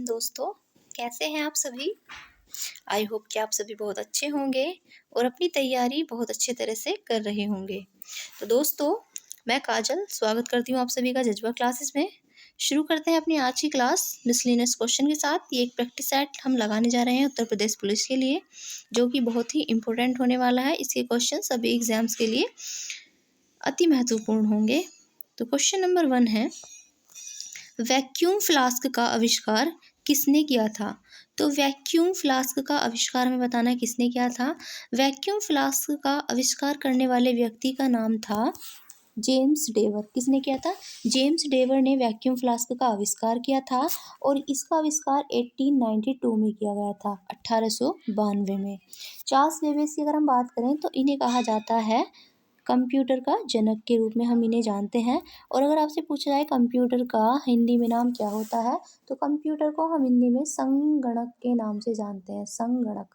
दोस्तों, कैसे हैं आप सभी? आई होप कि आप सभी बहुत अच्छे होंगे और अपनी तैयारी बहुत अच्छे तरह से कर रहे होंगे। तो दोस्तों, मैं काजल स्वागत करती हूँ आप सभी का जज्बा क्लासेस में। शुरू करते हैं अपनी आज की क्लास मिसलेनियस क्वेश्चन के साथ। ये एक प्रैक्टिस सेट हम लगाने जा रहे हैं उत्तर प्रदेश पुलिस के लिए, जो कि बहुत ही इम्पोर्टेंट होने वाला है। इसके क्वेश्चन सभी एग्जाम्स के लिए अति महत्वपूर्ण होंगे। तो क्वेश्चन नंबर 1 है, वैक्यूम फ्लास्क का आविष्कार किसने किया था? तो वैक्यूम फ्लास्क का आविष्कार हमें बताना है किसने किया था। वैक्यूम फ्लास्क का आविष्कार करने वाले व्यक्ति का नाम था जेम्स डेवर। किसने किया था? जेम्स डेवर ने वैक्यूम फ्लास्क का आविष्कार किया था और इसका आविष्कार 1892 में किया गया था, 1892 में। चार्ल्स बेबेज की अगर हम बात करें तो इन्हें कहा जाता है कंप्यूटर का जनक के रूप में हम इन्हें जानते हैं। और अगर आपसे पूछा जाए कंप्यूटर का हिंदी में नाम क्या होता है, तो कंप्यूटर को हम हिंदी में संगणक के नाम से जानते हैं। संगणक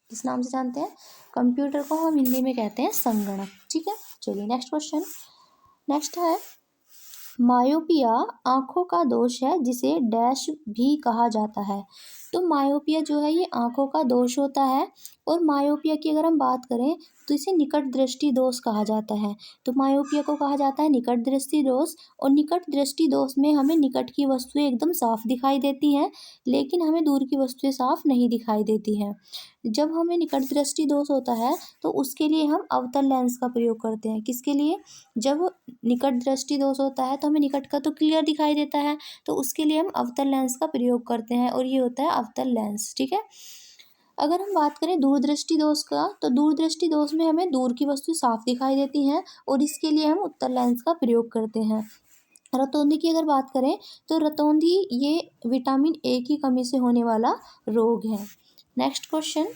किस नाम से जानते हैं? कंप्यूटर को हम हिंदी में कहते हैं संगणक। ठीक है, चलिए नेक्स्ट क्वेश्चन। नेक्स्ट है, मायोपिया आँखों का दोष है जिसे डैश भी कहा जाता है। तो मायोपिया जो है ये आँखों का दोष होता है और मायोपिया की अगर हम बात करें तो इसे निकट दृष्टि दोष कहा जाता है। तो मायोपिया को कहा जाता है निकट दृष्टि दोष। और निकट दृष्टि दोष में हमें निकट की वस्तुएं एकदम साफ दिखाई देती हैं, लेकिन हमें दूर की वस्तुएं साफ नहीं दिखाई देती हैं। जब हमें निकट दृष्टि दोष होता है तो उसके लिए हम अवतल लेंस का प्रयोग करते हैं। किसके लिए? जब निकट दृष्टि दोष होता है तो हमें निकट का तो क्लियर दिखाई देता है, तो उसके लिए हम अवतल लेंस का प्रयोग करते हैं और ये होता है अवतल लेंस। ठीक है, अगर हम बात करें दूरदृष्टि दोष का, तो दूरदृष्टि दोष में हमें दूर की वस्तु साफ दिखाई देती हैं और इसके लिए हम उत्तल लेंस का प्रयोग करते हैं। रतौंधी की अगर बात करें तो रतौंधी ये विटामिन ए की कमी से होने वाला रोग है। नेक्स्ट क्वेश्चन,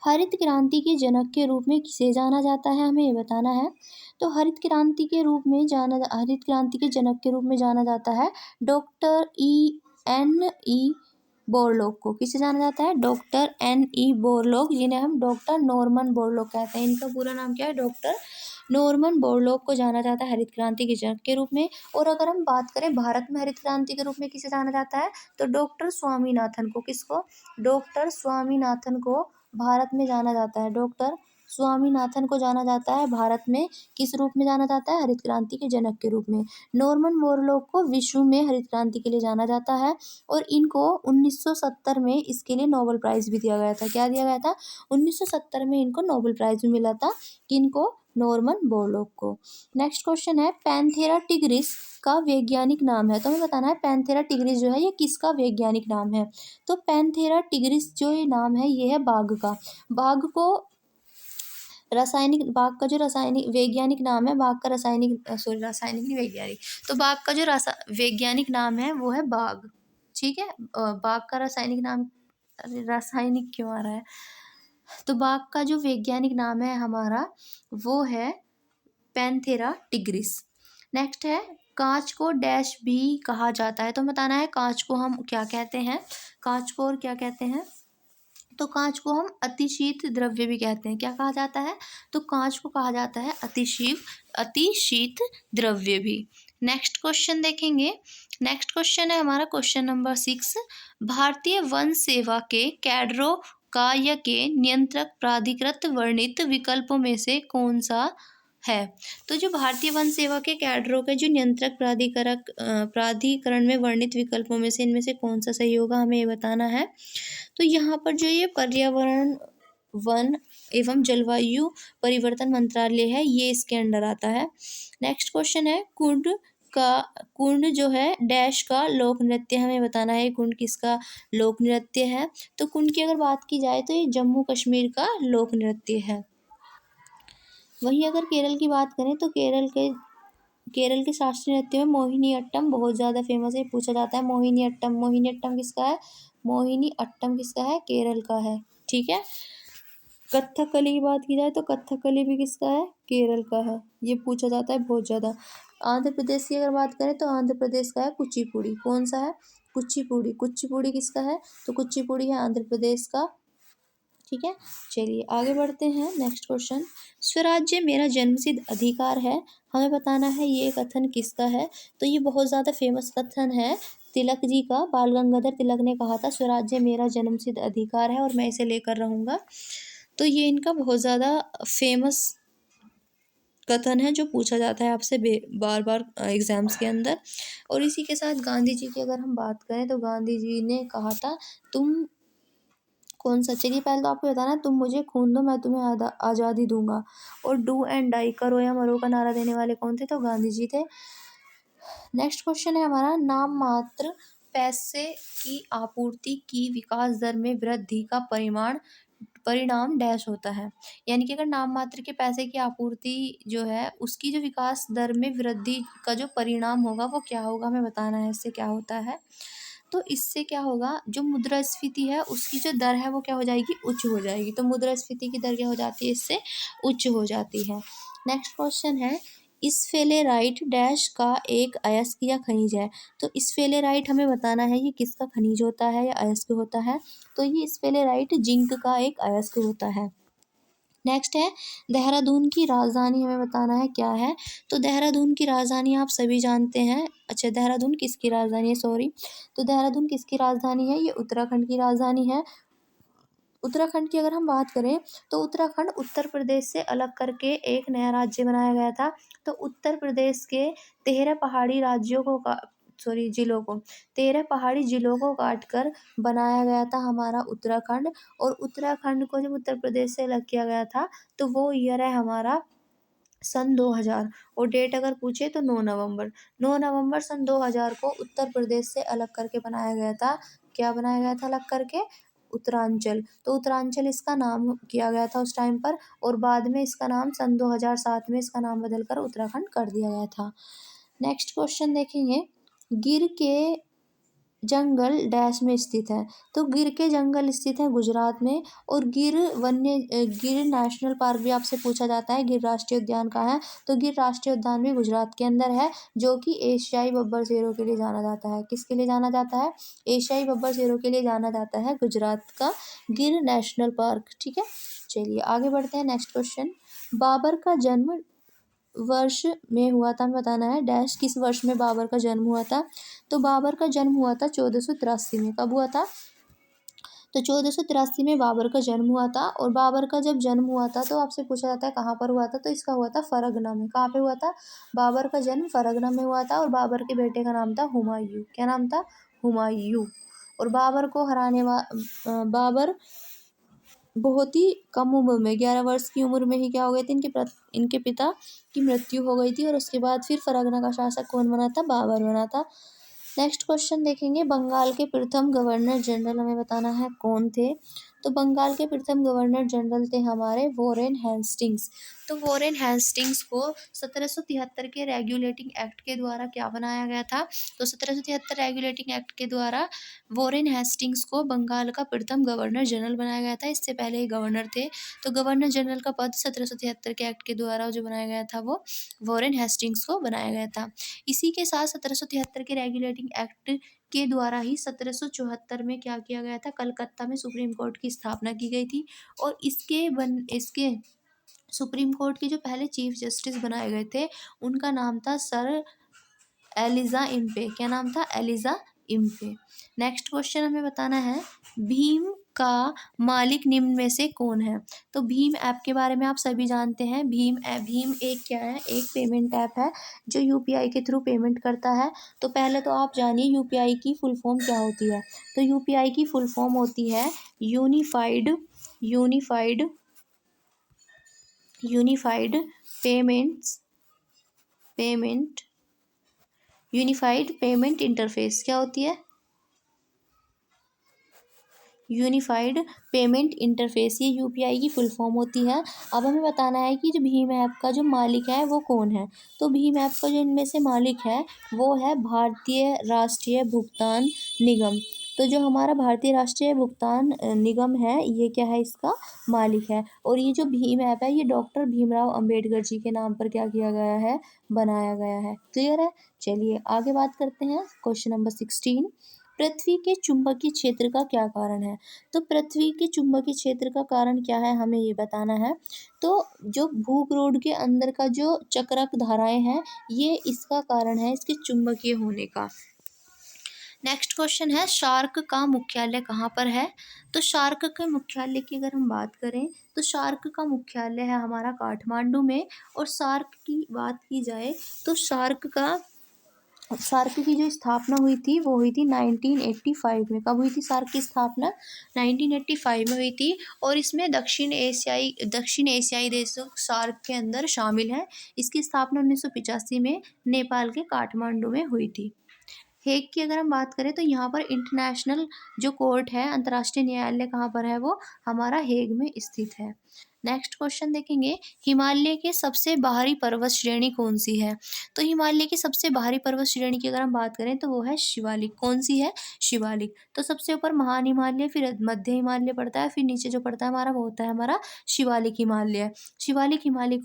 हरित क्रांति के जनक के रूप में किसे जाना जाता है, हमें ये बताना है। तो हरित क्रांति के जनक के रूप में जाना जाता है डॉक्टर N.E. बोरलॉग को। किसे जाना जाता है? Doctor N.E. बोरलॉग, जिन्हें हम डॉक्टर नॉर्मन बोरलॉग कहते हैं। इनका पूरा नाम क्या है? डॉक्टर नॉर्मन बोरलॉग को जाना जाता है हरित क्रांति के जनक के रूप में। और अगर हम बात करें भारत में हरित क्रांति के रूप में किसे जाना जाता है, तो डॉक्टर स्वामीनाथन को। किसको? डॉक्टर स्वामीनाथन को भारत में जाना जाता है। डॉक्टर स्वामीनाथन को जाना जाता है भारत में किस रूप में जाना जाता है? हरित क्रांति के जनक के रूप में। नॉर्मन बोरलॉग को विश्व में हरित क्रांति के लिए जाना जाता है और इनको 1970 में इसके लिए नोबेल प्राइज भी दिया गया था। क्या दिया गया था? 1970 में इनको नोबेल प्राइज भी मिला था। किनको? नॉर्मन बोरलॉग को। नेक्स्ट क्वेश्चन है, पैंथेरा टिग्रिस का वैज्ञानिक नाम है। तो हमें बताना है पैंथेरा टिग्रिस जो है ये किसका वैज्ञानिक नाम है। तो पैंथेरा टिग्रिस जो ये नाम है ये है बाघ का। बाघ को बाघ का जो रासायनिक वैज्ञानिक नाम है, बाघ का रासायनिक नहीं वैज्ञानिक, तो बाघ का जो वैज्ञानिक नाम है वो है बाघ। ठीक है, बाघ का रासायनिक नाम, अरे रासायनिक क्यों आ रहा है, तो बाघ का जो वैज्ञानिक नाम है हमारा वो है पैंथेरा टिग्रिस। नेक्स्ट है, कांच को डैश भी कहा जाता है। तो बताना है कांच को हम क्या कहते हैं। कांच को और क्या कहते हैं, तो कांच को हम अतिशीत द्रव्य भी कहते हैं। क्या कहा जाता है? तो कांच को कहा जाता है अतिशीत द्रव्य भी। नेक्स्ट क्वेश्चन देखेंगे। नेक्स्ट क्वेश्चन है हमारा क्वेश्चन नंबर 6, भारतीय वन सेवा के कैडरों का या के नियंत्रक प्राधिकृत वर्णित विकल्पों में से कौन सा है। तो जो भारतीय वन सेवा के कैडरों के जो नियंत्रक प्राधिकरण में वर्णित विकल्पों में से इनमें से कौन सा सही होगा, हमें ये बताना है। तो यहाँ पर जो ये पर्यावरण, वन एवं जलवायु परिवर्तन मंत्रालय है ये इसके अंडर आता है। नेक्स्ट क्वेश्चन है, कुंड जो है डैश का लोक नृत्य, हमें बताना है कुंड किसका लोक नृत्य है। तो कुंड की अगर बात की जाए तो ये जम्मू कश्मीर का लोक नृत्य है। वहीं अगर केरल की बात करें तो केरल के शास्त्रीय नृत्य में मोहिनी अट्टम बहुत ज़्यादा फेमस है। पूछा जाता है मोहिनी अट्टम किसका है? मोहिनी अट्टम किसका है? केरल का है। ठीक है, कथकली की बात की जाए तो कथकली भी किसका है? केरल का है। ये पूछा जाता है बहुत ज़्यादा। आंध्र प्रदेश की अगर बात करें तो आंध्र प्रदेश का है कुचिपुड़ी। कौन सा है? कुचिपुड़ी। कुचिपुड़ी किसका है? तो कुचिपुड़ी है आंध्र प्रदेश का ठीक है, चलिए आगे बढ़ते हैं। नेक्स्ट क्वेश्चन, स्वराज्य मेरा जन्मसिद्ध अधिकार है, हमें बताना है ये कथन किसका है। तो ये बहुत ज़्यादा फेमस कथन है तिलक जी का। बाल गंगाधर तिलक ने कहा था स्वराज्य मेरा जन्मसिद्ध अधिकार है और मैं इसे लेकर रहूँगा। तो ये इनका बहुत ज़्यादा फेमस कथन है जो पूछा जाता है आपसे बार बार एग्जाम्स के अंदर। और इसी के साथ गांधी जी की अगर हम बात करें तो गांधी जी ने कहा था तुम कौन सा, चलिए पहले तो आपको बताना है, तुम मुझे खून दो मैं तुम्हें आज़ादी दूंगा। और डू एंड डाई, करो या मरो का नारा देने वाले कौन थे, तो गांधी जी थे। नेक्स्ट क्वेश्चन है हमारा, नाम मात्र पैसे की आपूर्ति की विकास दर में वृद्धि का परिणाम डैश होता है। यानी कि अगर नाम मात्र के पैसे की आपूर्ति जो है उसकी जो विकास दर में वृद्धि का जो परिणाम होगा वो क्या होगा, हमें बताना है इससे क्या होता है। तो इससे क्या होगा, जो मुद्रास्फीति है उसकी जो दर है वो क्या हो जाएगी, उच्च हो जाएगी। तो मुद्रास्फीति की दर क्या हो जाती है, इससे उच्च हो जाती है। नेक्स्ट क्वेश्चन है, स्फेलेराइट डैश का एक अयस्क या खनिज है। तो स्फेलेराइट हमें बताना है ये किसका खनिज होता है या अयस्क होता है। तो ये स्फेलेराइट जिंक का एक अयस्क होता है। नेक्स्ट है, देहरादून की राजधानी हमें बताना है क्या है। तो देहरादून की राजधानी आप सभी जानते हैं, अच्छा देहरादून किसकी राजधानी है, सॉरी, तो देहरादून किसकी राजधानी है, ये उत्तराखंड की राजधानी है। उत्तराखंड की अगर हम बात करें तो उत्तराखंड उत्तर प्रदेश से अलग करके एक नया राज्य बनाया गया था। तो उत्तर प्रदेश के 13 पहाड़ी राज्यों को जिलों को 13 पहाड़ी जिलों को काट कर बनाया गया था हमारा उत्तराखंड। और उत्तराखंड को जब उत्तर प्रदेश से अलग किया गया था तो वो ईयर है हमारा सन 2000। और डेट अगर पूछे तो 9 नवंबर सन 2000 को उत्तर प्रदेश से अलग करके बनाया गया था। क्या बनाया गया था अलग करके, उत्तरांचल। तो उत्तरांचल इसका नाम किया गया था उस टाइम पर। और बाद में इसका नाम सन 2007 में इसका नाम बदलकर उत्तराखंड कर दिया गया था। नेक्स्ट क्वेश्चन देखेंगे, गिर के जंगल डैश में स्थित है। तो गिर के जंगल स्थित है गुजरात में। और गिर नेशनल पार्क भी आपसे पूछा जाता है, गिर राष्ट्रीय उद्यान कहाँ है। तो गिर राष्ट्रीय उद्यान भी गुजरात के अंदर है, जो कि एशियाई बब्बर शेरों के लिए जाना जाता है। किसके लिए जाना जाता है, एशियाई बब्बर शेरों के लिए जाना जाता है गुजरात का गिर नेशनल पार्क। ठीक है, चलिए आगे बढ़ते हैं। नेक्स्ट क्वेश्चन, बाबर का जन्म वर्ष में हुआ था, हमें बताना है डैश किस वर्ष में बाबर का जन्म हुआ था। तो बाबर का जन्म हुआ था 1483 में। कब हुआ था, तो 1483 में बाबर का जन्म हुआ था। और बाबर का जब जन्म हुआ था तो आपसे पूछा जाता है कहाँ पर हुआ था, तो इसका हुआ था फरगना में। कहाँ पे हुआ था, बाबर का जन्म फरगना में हुआ था। और बाबर के बेटे का नाम था हुमायूं। क्या नाम था, हुमायूं। और बाबर को बाबर बहुत ही कम उम्र में 11 वर्ष की उम्र में ही क्या हो गए थे, इनके पिता की मृत्यु हो गई थी। और उसके बाद फिर फरगना का शासक कौन बना था, बाबर बना था। नेक्स्ट क्वेश्चन देखेंगे, बंगाल के प्रथम गवर्नर जनरल हमें बताना है कौन थे। तो बंगाल के प्रथम गवर्नर जनरल थे हमारे वॉरेन हेस्टिंग्स। तो वॉरेन हेस्टिंग्स को 1773 के रेगुलेटिंग एक्ट के द्वारा क्या बनाया गया था। तो 1773 रेगुलेटिंग एक्ट के द्वारा वॉरेन हेस्टिंग्स को बंगाल का प्रथम गवर्नर जनरल बनाया गया था। इससे पहले ही गवर्नर थे। तो गवर्नर जनरल का पद 1773 के एक्ट के द्वारा जो बनाया गया था वो वॉरेन हेस्टिंग्स को बनाया गया था। इसी के साथ 1773 के रेगुलेटिंग एक्ट के द्वारा ही 1774 में क्या किया गया था, कलकत्ता में सुप्रीम कोर्ट की स्थापना की गई थी। और इसके सुप्रीम कोर्ट के जो पहले चीफ जस्टिस बनाए गए थे उनका नाम था सर एलिजा इम्पे। क्या नाम था, एलिजा इम्पे। नेक्स्ट क्वेश्चन हमें बताना है, भीम का मालिक निम्न में से कौन है। तो भीम ऐप के बारे में आप सभी जानते हैं। भीम एक क्या है, एक पेमेंट ऐप है जो यूपीआई के थ्रू पेमेंट करता है। तो पहले तो आप जानिए यूपीआई की फुल फॉर्म क्या होती है। तो यूपीआई की फुल फॉर्म होती है unified payment unified payment interface. क्या होती है, यूनिफाइड पेमेंट इंटरफेस, ये यूपीआई की फुल फॉर्म होती है। अब हमें बताना है कि जो भीम ऐप का जो मालिक है वो कौन है। तो भीम ऐप का जो इनमें से मालिक है वो है भारतीय राष्ट्रीय भुगतान निगम। तो जो हमारा भारतीय राष्ट्रीय भुगतान निगम है ये क्या है, इसका मालिक है। और ये जो भीम ऐप है ये डॉक्टर भीमराव अंबेडकर जी के नाम पर क्या किया गया है, बनाया गया है। क्लियर है, चलिए आगे बात करते हैं। क्वेश्चन नंबर 16, पृथ्वी के चुंबकीय क्षेत्र का क्या कारण है? तो पृथ्वी के चुंबकीय क्षेत्र का कारण क्या है, हमें ये बताना है। तो जो भूगोड़ के अंदर का जो चक्राक धाराएं हैं, ये इसका कारण है, इसके चुंबकीय होने का। नेक्स्ट क्वेश्चन है, शार्क का मुख्यालय कहाँ पर है? तो शार्क के मुख्यालय की अगर हम बात करें तो शार्क का मुख्यालय है हमारा काठमांडू में। और शार्क की बात की जाए तो शार्क की जो स्थापना हुई थी वो हुई थी 1985 में। कब हुई थी शार्क की स्थापना? 1985 में हुई थी। और इसमें दक्षिण एशियाई देशों शार्क के अंदर शामिल है। इसकी स्थापना 1985 में नेपाल के काठमांडू में हुई थी। हेग की अगर हम बात करें तो यहाँ पर इंटरनेशनल जो कोर्ट है, अंतर्राष्ट्रीय न्यायालय कहाँ पर है? वो हमारा हेग में स्थित है। नेक्स्ट क्वेश्चन देखेंगे, हिमालय के सबसे बाहरी पर्वत श्रेणी कौन सी है? तो हिमालय की सबसे बाहरी पर्वत श्रेणी की अगर हम बात करें तो वो है शिवालिक। कौन सी है? शिवालिक। तो सबसे ऊपर महान हिमालय, फिर मध्य हिमालय पड़ता है, फिर नीचे जो पड़ता है हमारा वो होता है हमारा शिवालिक हिमालय। शिवालिक हिमालय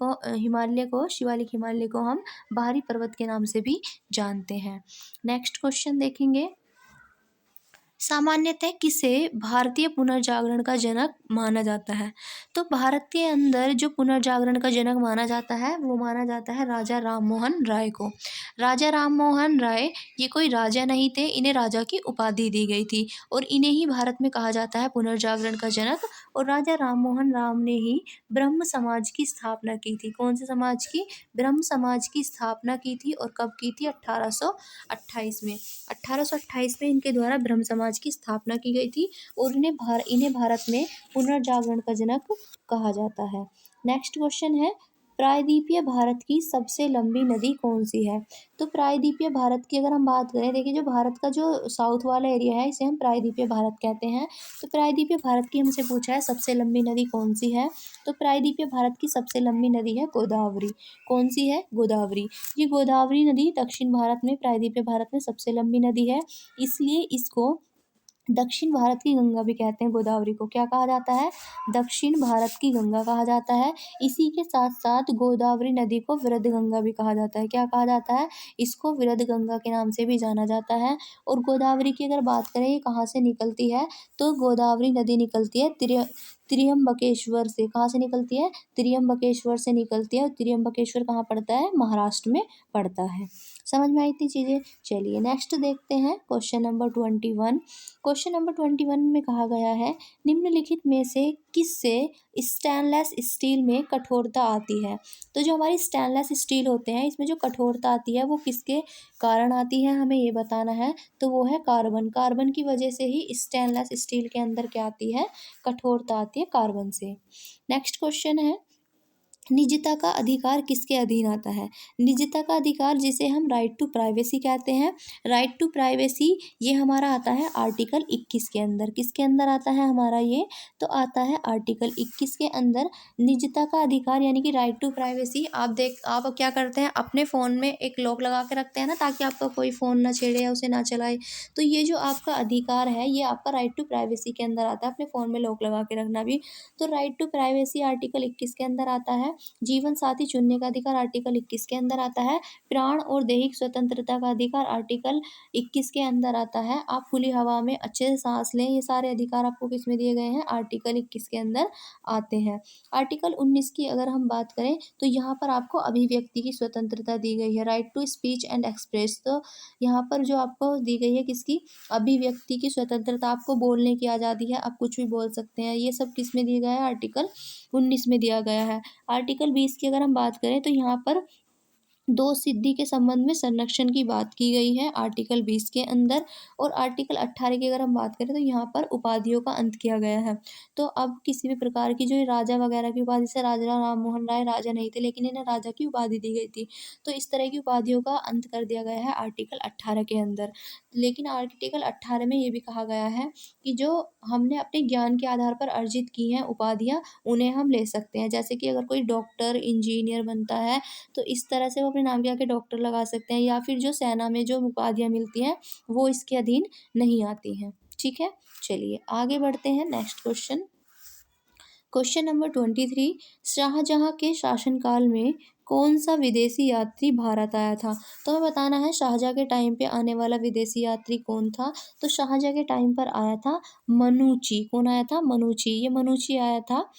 को हम बाहरी पर्वत के नाम से भी जानते हैं। नेक्स्ट क्वेश्चन देखेंगे, सामान्यतः किसे भारतीय पुनर्जागरण का जनक माना जाता है? तो भारत के अंदर जो पुनर्जागरण का जनक माना जाता है वो माना जाता है राजा राममोहन राय को। राजा राममोहन राय ये कोई राजा नहीं थे, इन्हें राजा की उपाधि दी गई थी और इन्हें ही भारत में कहा जाता है पुनर्जागरण का जनक। और राजा राममोहन राय ने ही ब्रह्म समाज की स्थापना की थी। कौन से समाज की? ब्रह्म समाज की स्थापना की थी। और कब की थी? 1828 में। 1828 में इनके द्वारा ब्रह्म समाज की स्थापना की गई थी और इन्हें भारत में पुनर्जागरण का जनक कहा जाता है। नेक्स्ट क्वेश्चन है, प्रायद्वीपीय भारत की सबसे लंबी नदी कौन सी है? तो प्रायद्वीपीय भारत की अगर हम बात करें, देखिए जो भारत का जो साउथ वाला एरिया है इसे हम प्रायद्वीपीय भारत कहते हैं। तो प्रायद्वीपीय भारत की हमसे पूछा है सबसे लंबी नदी कौन सी है? तो प्रायद्वीपीय भारत की सबसे लंबी नदी है गोदावरी। कौन सी है? गोदावरी। ये गोदावरी नदी दक्षिण भारत में, प्रायद्वीपीय भारत में सबसे लंबी नदी है, इसलिए इसको दक्षिण भारत की गंगा भी कहते हैं। गोदावरी को क्या कहा जाता है? दक्षिण भारत की गंगा कहा जाता है। इसी के साथ साथ गोदावरी नदी को वृद्ध गंगा भी कहा जाता है। क्या कहा जाता है? इसको वृद्ध गंगा के नाम से भी जाना जाता है। और गोदावरी की अगर बात करें ये कहाँ से निकलती है, तो गोदावरी नदी निकलती है त्र्यंबकेश्वर से। कहाँ से निकलती है? त्र्यंबकेश्वर से निकलती है। और त्र्यंबकेश्वर कहाँ पड़ता है? महाराष्ट्र में पड़ता है। समझ में आई इतनी चीज़ें? चलिए नेक्स्ट देखते हैं क्वेश्चन नंबर 21। क्वेश्चन नंबर 21 में कहा गया है, निम्नलिखित में से किससे स्टेनलेस स्टील में कठोरता आती है? तो जो हमारी स्टेनलेस स्टील होते हैं इसमें जो कठोरता आती है वो किसके कारण आती है, हमें ये बताना है। तो वो है कार्बन। कार्बन की वजह से ही स्टेनलेस स्टील के अंदर क्या आती है? कठोरता आती है कार्बन से। नेक्स्ट क्वेश्चन है, निजता का अधिकार किसके अधीन आता है? निजता का अधिकार जिसे हम राइट टू प्राइवेसी कहते हैं। राइट टू प्राइवेसी ये हमारा आता है आर्टिकल 21 के अंदर। किसके अंदर आता है हमारा ये? तो आता है आर्टिकल 21 के अंदर। निजता का अधिकार यानी कि राइट टू प्राइवेसी। आप क्या करते हैं, अपने फ़ोन में एक लॉक लगा के रखते हैं ना, ताकि आपका कोई फ़ोन ना छेड़े या उसे ना चलाए। तो ये जो आपका अधिकार है ये आपका राइट टू प्राइवेसी के अंदर आता है, अपने फ़ोन में लॉक लगा के रखना भी। तो राइट टू प्राइवेसी आर्टिकल 21 के अंदर आता है। जीवन साथी चुनने का अधिकार आर्टिकल 21 के अंदर आता है। प्राण और दैहिक स्वतंत्रता का अधिकार आर्टिकल 21 के अंदर आता है। आप खुली हवा में अच्छे से सांस लें, ये सारे अधिकार आपको किस में दिए गए हैं? आर्टिकल 21 के अंदर आते हैं। आर्टिकल 19 की अगर हम बात करें तो यहाँ पर आपको अभिव्यक्ति की स्वतंत्रता दी गई है, right to speech and express. तो यहाँ पर जो आपको दी गई है किसकी? अभिव्यक्ति की स्वतंत्रता, आपको बोलने की आज़ादी है, आप कुछ भी बोल सकते हैं। ये सब किस में दिया गया है? आर्टिकल 19 में दिया गया है। आर्टिकल 20 की अगर हम बात करें तो यहाँ पर दो सिद्धि के संबंध में संरक्षण की बात की गई है आर्टिकल 20 के अंदर। और आर्टिकल 18 की अगर हम बात करें तो यहाँ पर उपाधियों का अंत किया गया है। तो अब किसी भी प्रकार की जो ये राजा वगैरह की उपाधि, से राजा राममोहन राय राजा नहीं थे लेकिन इन्हें राजा की उपाधि दी गई थी, तो इस तरह की उपाधियों का अंत कर दिया गया है आर्टिकल 18 के अंदर। लेकिन आर्टिकल 18 में ये भी कहा गया है कि जो हमने अपने ज्ञान के आधार पर अर्जित की हैं उपाधियाँ उन्हें हम ले सकते हैं। जैसे कि अगर कोई डॉक्टर इंजीनियर बनता है तो इस तरह से वो अपने नाम के आगे डॉक्टर लगा सकते हैं, या फिर जो सेना में जो उपाधियाँ मिलती हैं वो इसके अधीन नहीं आती हैं। ठीक है, चलिए आगे बढ़ते हैं। Next question, question number 23, Shahjahan के शासनकाल में कौन सा विदेशी यात्री भारत आया था? तो हमें बताना है शाहजहाँ के टाइम पे आने वाला विदेशी यात्री कौन था। तो शाहजहाँ के टाइम पर आया था मनुची। कौन आया था? मनुची। ये मनुची आया था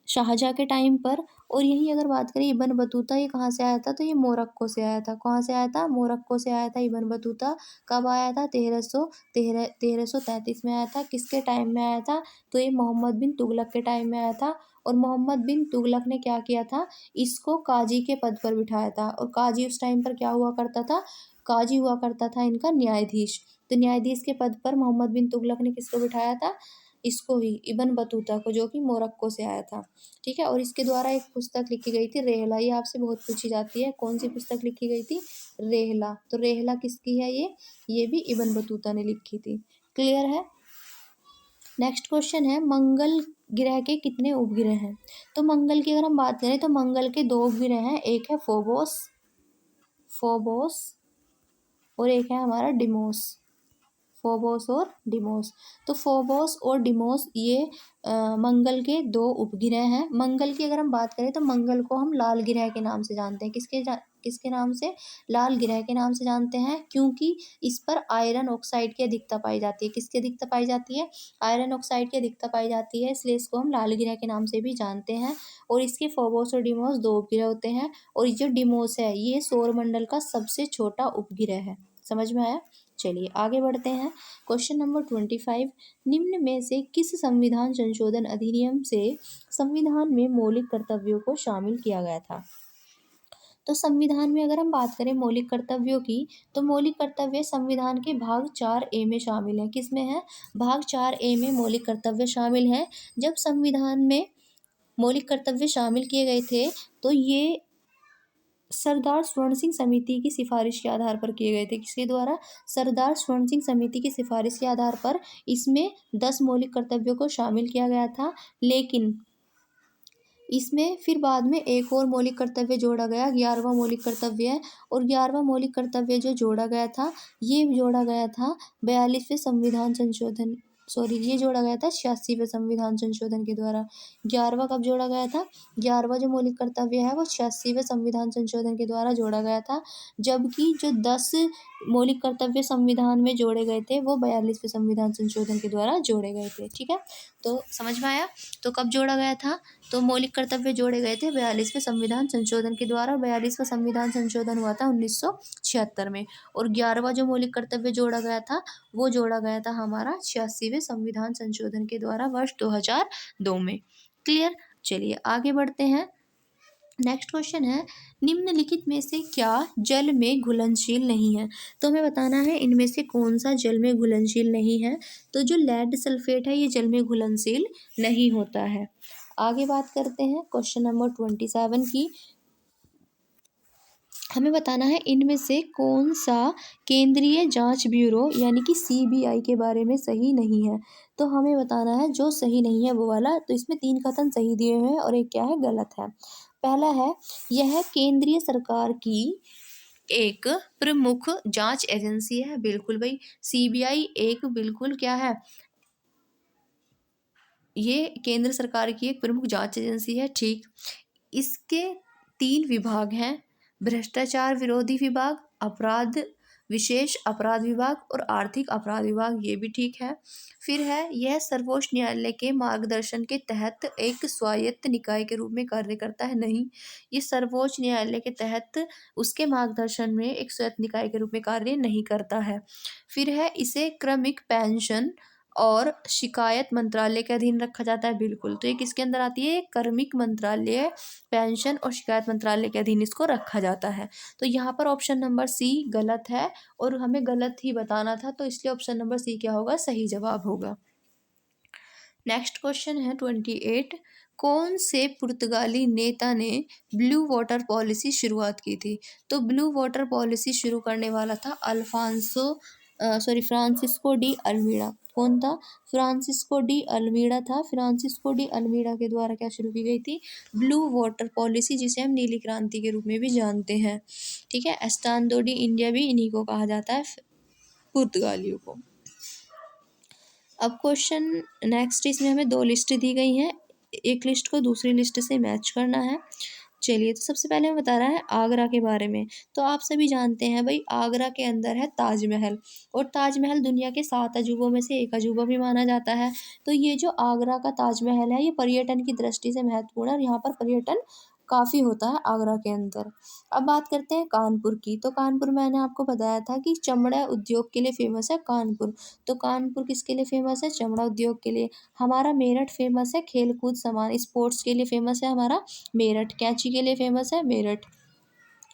शाहजहाँ के टाइम पर। और यही अगर बात करें इब्न बतूता, ये कहाँ से आया था? तो ये मोरक्को से आया था। कहाँ से आया था? मोरक्को से आया था इब्न बतूता। कब आया था? 1333 में आया था। किसके टाइम में आया था? तो ये मोहम्मद बिन तुगलक के टाइम में आया था। और मोहम्मद बिन तुगलक ने क्या किया था? इसको काजी के पद पर बिठाया था। और काजी उस टाइम पर क्या हुआ करता था? काजी हुआ करता था इनका न्यायाधीश। तो न्यायाधीश के पद पर मोहम्मद बिन तुगलक ने किसको बिठाया था? इसको ही, इब्न बतूता को, जो कि मोरक्को से आया था। ठीक है। और इसके द्वारा एक पुस्तक लिखी गई थी रेहला। ये आपसे बहुत पूछी जाती है, कौन सी पुस्तक लिखी गई थी? रेहला। तो रेहला किसकी है? ये भी इब्न बतूता ने लिखी थी। क्लियर है। नेक्स्ट क्वेश्चन है मंगल ग्रह के कितने उपग्रह हैं? तो मंगल की अगर हम बात करें तो मंगल के 2 उपग्रह हैं। एक है फोबोस फोबोस और एक है हमारा डिमोस। फोबोस और डिमोस। तो फोबोस और डिमोस ये मंगल के 2 उपग्रह हैं। मंगल की अगर हम बात करें तो मंगल को हम लाल ग्रह के नाम से जानते हैं। किसके नाम से? लाल ग्रह के नाम से जानते हैं, क्योंकि इस पर आयरन ऑक्साइड की अधिकता पाई जाती है। किसकी अधिकता पाई जाती है? आयरन ऑक्साइड की अधिकता पाई जाती है, इसलिए इसको हम लाल ग्रह के नाम से भी जानते हैं। और इसके फोबोस और डिमोस 2 उपग्रह होते हैं। और जो डिमोस है ये सौरमंडल का सबसे छोटा उपग्रह है। समझ में आया? चलिए आगे बढ़ते हैं। क्वेश्चन नंबर 25, निम्न में से किस संविधान संशोधन अधिनियम से संविधान में मौलिक कर्तव्यों को शामिल किया गया था? तो संविधान में अगर हम बात करें मौलिक कर्तव्यों की, तो मौलिक कर्तव्य संविधान के भाग 4A में शामिल है। किस में है? भाग 4A में मौलिक कर्तव्य शामिल है। जब संविधान में मौलिक कर्तव्य शामिल किए गए थे तो ये सरदार स्वर्ण सिंह समिति की सिफारिश के आधार पर किए गए थे। किसके द्वारा? सरदार स्वर्ण सिंह समिति की सिफारिश के आधार पर इसमें 10 मौलिक कर्तव्यों को शामिल किया गया था। लेकिन इसमें फिर बाद में एक और मौलिक कर्तव्य जोड़ा गया, 11वां मौलिक कर्तव्य है। और 11वां मौलिक कर्तव्य जो जोड़ा गया था, ये जोड़ा गया था 42वें संविधान संशोधन, सॉरी, ये जोड़ा गया था 86वें संविधान संशोधन के द्वारा। 11वां कब जोड़ा गया था? 11वां जो मौलिक कर्तव्य है वो 86वें संविधान संशोधन के द्वारा जोड़ा गया था। जबकि जो 10 मौलिक कर्तव्य संविधान में जोड़े गए थे वो 42वें संविधान संशोधन के द्वारा जोड़े गए थे। ठीक है, तो समझ में आया? तो कब जोड़ा गया था? तो मौलिक कर्तव्य जोड़े गए थे 42वें संविधान संशोधन के द्वारा। 42वां संविधान संशोधन हुआ था 1976 में। और 11वां जो मौलिक कर्तव्य जोड़ा गया था वो जोड़ा गया था हमारा 86वें संविधान संशोधन के द्वारा वर्ष 2002 में। क्लियर। चलिए आगे बढ़ते हैं। नेक्स्ट क्वेश्चन है निम्नलिखित में से क्या जल में घुलनशील नहीं है? तो हमें बताना है इनमें से कौन सा जल में घुलनशील नहीं है। तो जो लेड सल्फेट है ये जल में घुलनशील नहीं होता है। आगे बात करते हैं क्वेश्चन नंबर 27 की। हमें बताना है इनमें से कौन सा केंद्रीय जांच ब्यूरो यानी कि CBI के बारे में सही नहीं है। तो हमें बताना है जो सही नहीं है वो वाला। तो इसमें 3 कथन सही दिए हुए हैं और एक क्या है? गलत है। पहला है यह केंद्रीय सरकार की एक प्रमुख जांच एजेंसी है। बिल्कुल भाई, CBI एक बिल्कुल क्या है? ये केंद्र सरकार की एक प्रमुख जांच एजेंसी है। ठीक। इसके 3 विभाग हैं, भ्रष्टाचार विरोधी विभाग, अपराध विशेष अपराध विभाग और आर्थिक अपराध विभाग। ये भी ठीक है। फिर है यह सर्वोच्च न्यायालय के मार्गदर्शन के तहत एक स्वायत्त निकाय के रूप में कार्य करता है। नहीं, ये सर्वोच्च न्यायालय के तहत उसके मार्गदर्शन में एक स्वायत्त निकाय के रूप में कार्य नहीं करता है। फिर है इसे क्रमिक पेंशन और शिकायत मंत्रालय के अधीन रखा जाता है। बिल्कुल, तो ये किसके अंदर आती है? कार्मिक मंत्रालय, पेंशन और शिकायत मंत्रालय के अधीन इसको रखा जाता है। तो यहाँ पर ऑप्शन नंबर C गलत है और हमें गलत ही बताना था, तो इसलिए ऑप्शन नंबर C क्या होगा? सही जवाब होगा। नेक्स्ट क्वेश्चन है 28, कौन से पुर्तगाली नेता ने ब्लू वाटर पॉलिसी शुरुआत की थी? तो ब्लू वाटर पॉलिसी शुरू करने वाला था फ्रांसिस्को डी अल्मीडा। कौन था? फ्रांसिस्को डी अल्मीडा था। फ्रांसिस्को डी अल्मीडा के द्वारा क्या शुरू की गई थी? ब्लू वाटर पॉलिसी, जिसे हम नीली क्रांति के रूप में भी जानते हैं। ठीक है, एस्टांडो डी इंडिया भी इन्हीं को कहा जाता है, पुर्तगालियों को। अब क्वेश्चन नेक्स्ट, इसमें हमें 2 लिस्ट दी गई हैं, एक लिस्ट को दूसरी लिस्ट से मैच करना है। चलिए, तो सबसे पहले मैं बता रहा है आगरा के बारे में। तो आप सभी जानते हैं भाई, आगरा के अंदर है ताजमहल, और ताजमहल दुनिया के 7 अजूबों में से एक अजूबा भी माना जाता है। तो ये जो आगरा का ताजमहल है, ये पर्यटन की दृष्टि से महत्वपूर्ण है और यहाँ पर पर्यटन काफ़ी होता है आगरा के अंदर। अब बात करते हैं कानपुर की। तो कानपुर मैंने आपको बताया था कि चमड़ा उद्योग के लिए फ़ेमस है कानपुर। तो कानपुर किसके लिए फ़ेमस है? चमड़ा उद्योग के लिए। हमारा मेरठ फ़ेमस है खेल-कूद सामान स्पोर्ट्स के लिए फ़ेमस है हमारा मेरठ। कैंची के लिए फ़ेमस है मेरठ।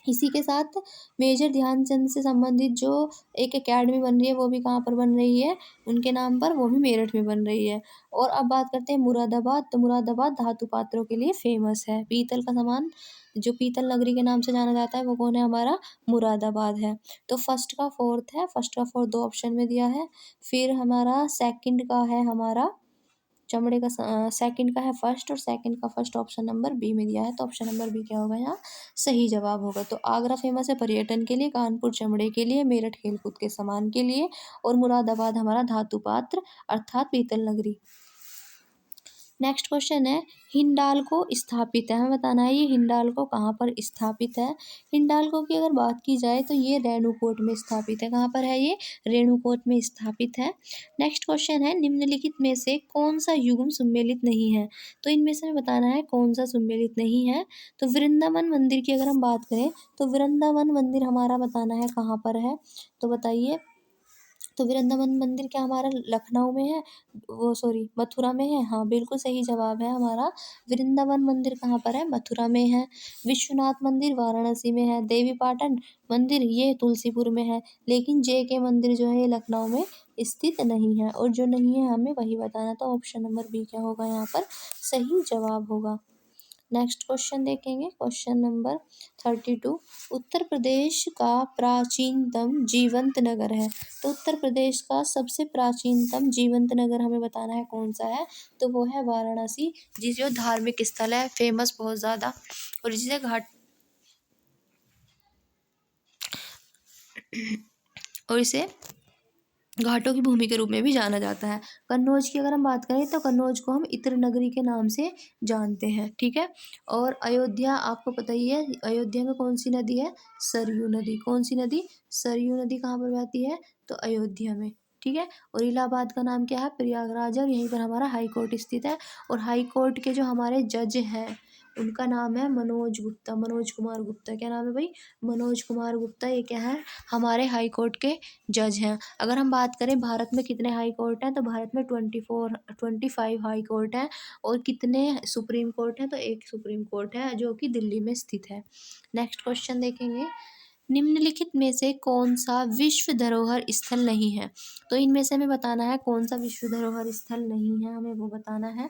इसी के साथ मेजर ध्यानचंद से संबंधित जो एक एकेडमी बन रही है, वो भी कहाँ पर बन रही है? उनके नाम पर, वो भी मेरठ में बन रही है। और अब बात करते हैं मुरादाबाद। तो मुरादाबाद धातु पात्रों के लिए फ़ेमस है। पीतल का सामान, जो पीतल नगरी के नाम से जाना जाता है, वो कौन है? हमारा मुरादाबाद है। तो फर्स्ट का फोर्थ है, फर्स्ट का फोर्थ 2 ऑप्शन में दिया है। फिर हमारा सेकंड का है हमारा चमड़े का सेकंड का है फर्स्ट, और सेकंड का फर्स्ट ऑप्शन नंबर बी में दिया है। तो ऑप्शन नंबर बी क्या होगा यहाँ? सही जवाब होगा। तो आगरा फेमस है पर्यटन के लिए, कानपुर चमड़े के लिए, मेरठ खेलकूद के सामान के लिए, और मुरादाबाद हमारा धातु पात्र अर्थात पीतल नगरी। नेक्स्ट क्वेश्चन है, हिंडाल्को स्थापित है, हमें बताना है ये हिंडाल्को कहाँ पर स्थापित है। हिंडाल्को की अगर बात की जाए तो ये रेणुकूट में स्थापित है। कहाँ पर है ये? रेणुकूट में स्थापित है। नेक्स्ट क्वेश्चन है, निम्नलिखित में से कौन सा युग्म सम्मिलित नहीं है? तो इनमें से हमें बताना है कौन सा सम्मिलित नहीं है। तो वृंदावन मंदिर की अगर हम बात करें, तो वृंदावन मंदिर हमारा बताना है कहाँ पर है? तो बताइए। तो वृंदावन मंदिर क्या हमारा लखनऊ में है? वो सॉरी, मथुरा में है। हाँ, बिल्कुल सही जवाब है हमारा। वृंदावन मंदिर कहाँ पर है? मथुरा में है। विश्वनाथ मंदिर वाराणसी में है। देवी पाटन मंदिर ये तुलसीपुर में है। लेकिन जे.के. मंदिर जो है ये लखनऊ में स्थित नहीं है, और जो नहीं है हमें वही बताना। तो ऑप्शन नंबर बी क्या होगा यहाँ पर? सही जवाब होगा। नेक्स्ट क्वेश्चन देखेंगे, क्वेश्चन नंबर 32। उत्तर प्रदेश का प्राचीनतम जीवंत नगर है। तो उत्तर प्रदेश का सबसे प्राचीनतम जीवंत नगर हमें बताना है कौन सा है? तो वो है वाराणसी, जो धार्मिक स्थल है, फेमस बहुत ज़्यादा, और जिसे घाट और इसे घाटों की भूमि के रूप में भी जाना जाता है। कन्नौज की अगर हम बात करें, तो कन्नौज को हम इत्र नगरी के नाम से जानते हैं, ठीक है। और अयोध्या आपको पता ही है, अयोध्या में कौन सी नदी है? सरयू नदी। कौन सी नदी? सरयू नदी कहाँ पर बहती है? तो अयोध्या में, ठीक है। और इलाहाबाद का नाम क्या है? प्रयागराज है, और यहीं पर हमारा हाई कोर्ट स्थित है। और हाई कोर्ट के जो हमारे जज हैं, उनका नाम है मनोज गुप्ता, मनोज कुमार गुप्ता। क्या नाम है भाई? मनोज कुमार गुप्ता। ये क्या है? हमारे हाई कोर्ट के जज हैं। अगर हम बात करें भारत में कितने हाई कोर्ट हैं, तो भारत में 25 हाई कोर्ट हैं। और कितने सुप्रीम कोर्ट हैं? तो एक सुप्रीम कोर्ट है जो कि दिल्ली में स्थित है। नेक्स्ट क्वेश्चन देखेंगे, निम्नलिखित में से कौन सा विश्व धरोहर स्थल नहीं है? तो इनमें से हमें बताना है कौन सा विश्व धरोहर स्थल नहीं है, हमें वो बताना है।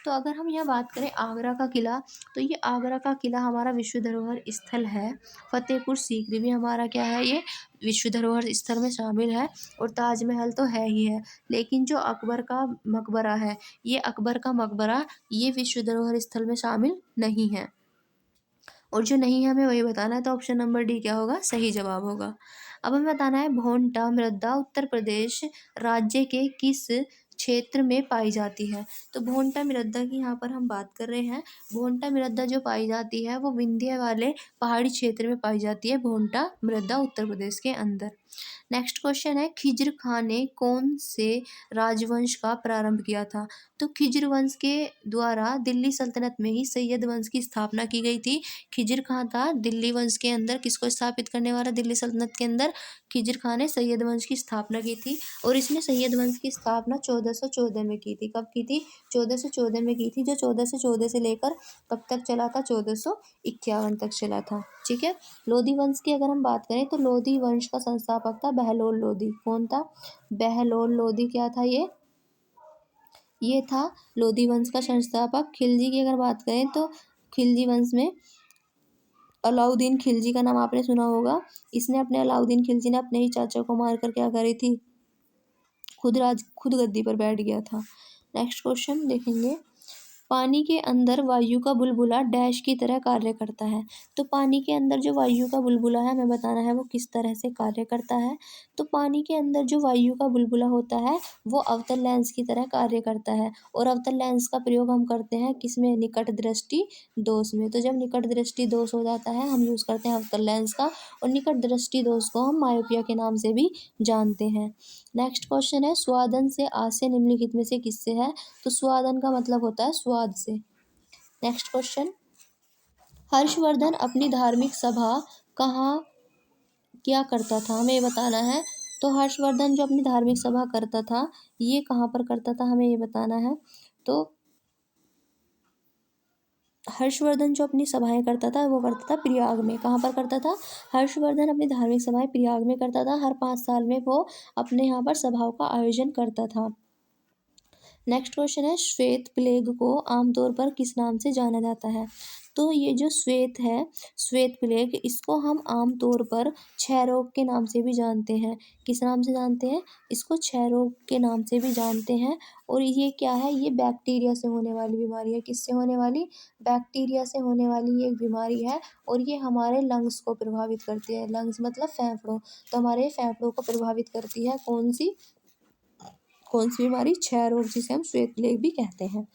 तो अगर हम यह बात करें आगरा का किला, तो ये आगरा का किला हमारा विश्व धरोहर स्थल है। फतेहपुर सीकरी भी हमारा क्या है? ये विश्व धरोहर स्थल में शामिल है। और ताजमहल तो है ही है, लेकिन जो अकबर का मकबरा है, ये अकबर का मकबरा ये विश्व धरोहर स्थल में शामिल नहीं है। और जो नहीं है हमें वही बताना है। तो ऑप्शन नंबर डी क्या होगा? सही जवाब होगा। अब हमें बताना है भोंटा मृदा उत्तर प्रदेश राज्य के किस क्षेत्र में पाई जाती है? तो भोंटा मृदा की यहाँ पर हम बात कर रहे हैं। भोंटा मृदा जो पाई जाती है वो विंध्य वाले पहाड़ी क्षेत्र में पाई जाती है। भोंटा मृदा उत्तर प्रदेश के अंदर। नेक्स्ट क्वेश्चन है, खिज्र खां ने कौन से राजवंश का प्रारंभ किया था? तो खिज्र वंश के द्वारा दिल्ली सल्तनत में ही सैयद वंश की स्थापना की गई थी। खिज्र खां था दिल्ली वंश के अंदर किसको स्थापित करने वाला? दिल्ली सल्तनत के अंदर खिज्र खां ने सैयद वंश की स्थापना की थी। और इसने सैयद वंश की स्थापना 1414 में की थी। कब की थी? 1414 में की थी, जो 1414 से लेकर कब तक चला था? 1451 तक चला था, ठीक है। लोधी वंश की अगर हम बात करें, तो लोधी वंश का संस्थापक था बहलोल लोधी। कौन था? बहलोल लोधी। क्या था ये था लोधी वंश का संस्थापक। खिलजी की अगर बात करें, तो खिलजी वंश में अलाउद्दीन खिलजी का नाम आपने सुना होगा। इसने अलाउद्दीन खिलजी ने अपने ही चाचा को मारकर क्या करी थी? खुद गद्दी पर बैठ गया था। नेक्स्ट क्वेश्चन देखेंगे, पानी के अंदर वायु का बुलबुला डैश की तरह कार्य करता है। तो पानी के अंदर जो वायु का बुलबुला है हमें बताना है वो किस तरह से कार्य करता है। तो पानी के अंदर जो वायु का बुलबुला होता है वो अवतल लेंस की तरह कार्य करता है, और अवतल लेंस का प्रयोग हम करते हैं किसमें, निकट दृष्टि दोष में। तो जब निकट दृष्टि दोष हो जाता है हम यूज़ करते हैं अवतल लेंस का, और निकट दृष्टि दोष को हम मायोपिया के नाम से भी जानते हैं। नेक्स्ट क्वेश्चन है, स्वादन से आशय निम्नलिखित में से किससे है। तो स्वादन का मतलब होता है स्वाद से। नेक्स्ट क्वेश्चन, हर्षवर्धन अपनी धार्मिक सभा कहाँ क्या करता था, हमें ये बताना है। तो हर्षवर्धन जो अपनी धार्मिक सभा करता था ये कहाँ पर करता था, हमें ये बताना है। तो हर्षवर्धन जो अपनी सभाएं करता था वो करता था प्रयाग में। कहाँ पर करता था, हर्षवर्धन अपनी धार्मिक सभाएं प्रयाग में करता था। हर 5 साल में वो अपने यहाँ पर सभाओं का आयोजन करता था। नेक्स्ट क्वेश्चन है, श्वेत प्लेग को आमतौर पर किस नाम से जाना जाता है। तो ये जो श्वेत है, श्वेत प्लेग, इसको हम आमतौर पर क्षय रोग के नाम से भी जानते हैं। किस नाम से जानते हैं, इसको क्षय रोग के नाम से भी जानते हैं। और ये क्या है, ये बैक्टीरिया से होने वाली बीमारी है। किससे होने वाली, बैक्टीरिया से होने वाली ये एक बीमारी है, और ये हमारे लंग्स को प्रभावित करती है। लंग्स मतलब फेफड़ों, तो हमारे फेफड़ों को प्रभावित करती है। कौन सी बीमारी, क्षय रोग, जिसे हम श्वेत प्लेग भी कहते हैं।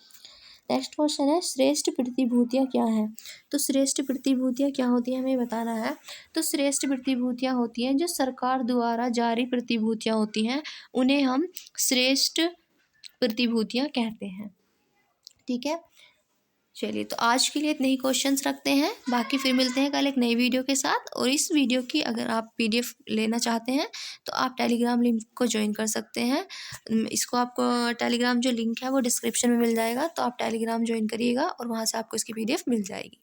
नेक्स्ट क्वेश्चन है, श्रेष्ठ प्रतिभूतियाँ क्या हैं। तो श्रेष्ठ प्रतिभूतियाँ क्या होती हैं हमें बताना है। तो श्रेष्ठ प्रतिभूतियाँ होती हैं जो सरकार द्वारा जारी प्रतिभूतियाँ होती हैं, उन्हें हम श्रेष्ठ प्रतिभूतियाँ कहते हैं। ठीक है, चलिए तो आज के लिए इतने ही क्वेश्चंस रखते हैं, बाकी फिर मिलते हैं कल एक नई वीडियो के साथ। और इस वीडियो की अगर आप पीडीएफ लेना चाहते हैं तो आप टेलीग्राम लिंक को ज्वाइन कर सकते हैं। इसको आपको टेलीग्राम जो लिंक है वो डिस्क्रिप्शन में मिल जाएगा, तो आप टेलीग्राम ज्वाइन करिएगा और वहाँ से आपको इसकी पीडीएफ मिल जाएगी।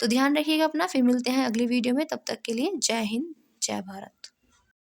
तो ध्यान रखिएगा अपना, फिर मिलते हैं अगली वीडियो में। तब तक के लिए जय हिंद, जय भारत।